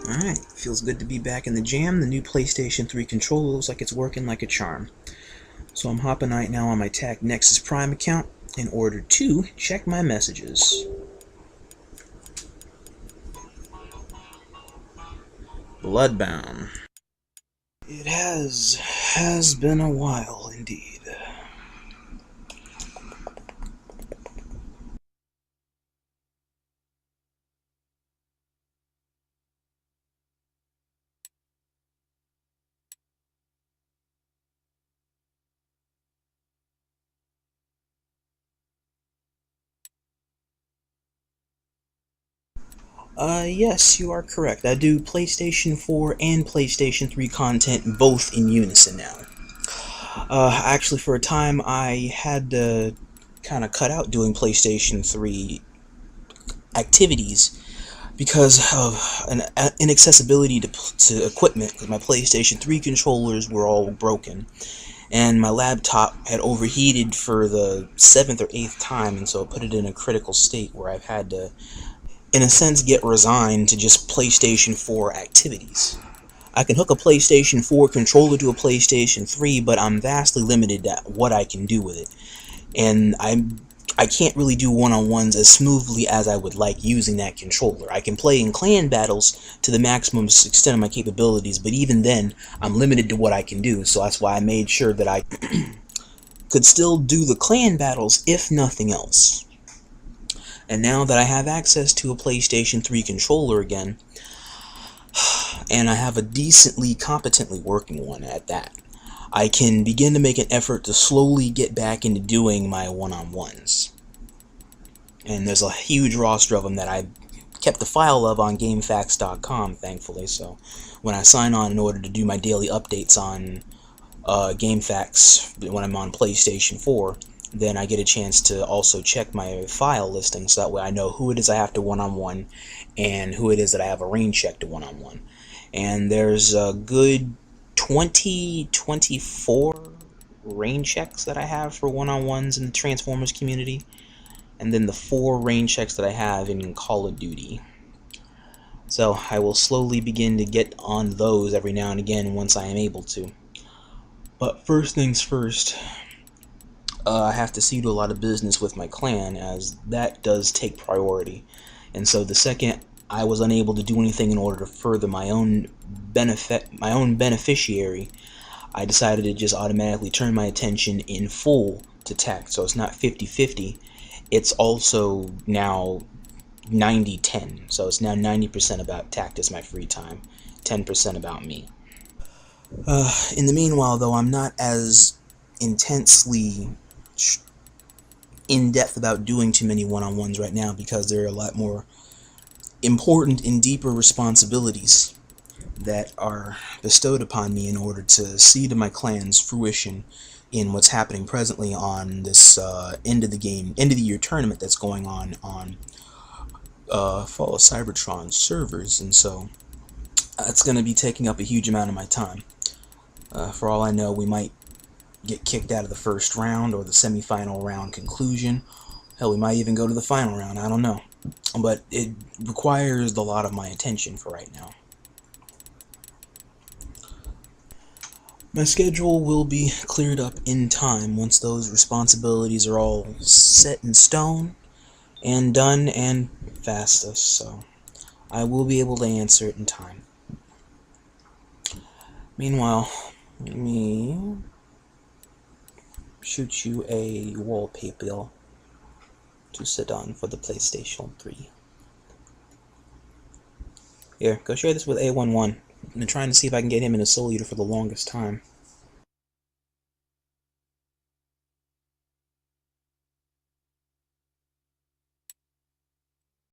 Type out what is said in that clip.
Alright, feels good to be back in the jam. The new PlayStation 3 controller looks like it's working like a charm. So I'm hopping right now on my TAC Nexus Prime account in order to check my messages. Bloodbound. It has been a while indeed. Yes, you are correct. I do PlayStation 4 and PlayStation 3 content both in unison now. Actually, for a time, I had to kind of cut out doing PlayStation 3 activities because of an inaccessibility to equipment, because my PlayStation 3 controllers were all broken, and my laptop had overheated for the 7th or 8th time, and so it put it in a critical state where I've had to, in a sense, get resigned to just PlayStation 4 activities. I can hook a PlayStation 4 controller to a PlayStation 3, but I'm vastly limited at what I can do with it. And I can't really do one-on-ones as smoothly as I would like using that controller. I can play in clan battles to the maximum extent of my capabilities, but even then, I'm limited to what I can do, so that's why I made sure that I could still do the clan battles, if nothing else. And now that I have access to a PlayStation 3 controller again, and I have a decently competently working one at that, I can begin to make an effort to slowly get back into doing my one-on-ones. And there's a huge roster of them that I kept the file of on GameFAQs.com, thankfully, so when I sign on in order to do my daily updates on GameFAQs when I'm on PlayStation 4, then I get a chance to also check my file listing, so that way I know who it is I have to one-on-one and who it is that I have a rain check to one-on-one. And there's a good 24 rain checks that I have for one-on-ones in the Transformers community, and then the 4 rain checks that I have in Call of Duty. So I will slowly begin to get on those every now and again once I am able to. But first things first, I have to see to a lot of business with my clan, as that does take priority. And so the second I was unable to do anything in order to further my own beneficiary, I decided to just automatically turn my attention in full to tech. So it's not 50-50, it's also now 90-10. So it's now 90% about Tactus, my free time, 10% about me. In the meanwhile, though, I'm not as intensely in-depth about doing too many one-on-ones right now, because there are a lot more important and deeper responsibilities that are bestowed upon me in order to see to my clan's fruition in what's happening presently on this end of the year tournament that's going on Fall of Cybertron servers, and so it's going to be taking up a huge amount of my time. For all I know, we might get kicked out of the first round or the semi-final round conclusion. Hell, we might even go to the final round, I don't know. But it requires a lot of my attention for right now. My schedule will be cleared up in time once those responsibilities are all set in stone and done and fastest, so I will be able to answer it in time. Meanwhile, let me shoot you a wallpaper to sit on for the PlayStation 3. Here, go share this with A11. I've been trying to see if I can get him in a Soul Eater for the longest time.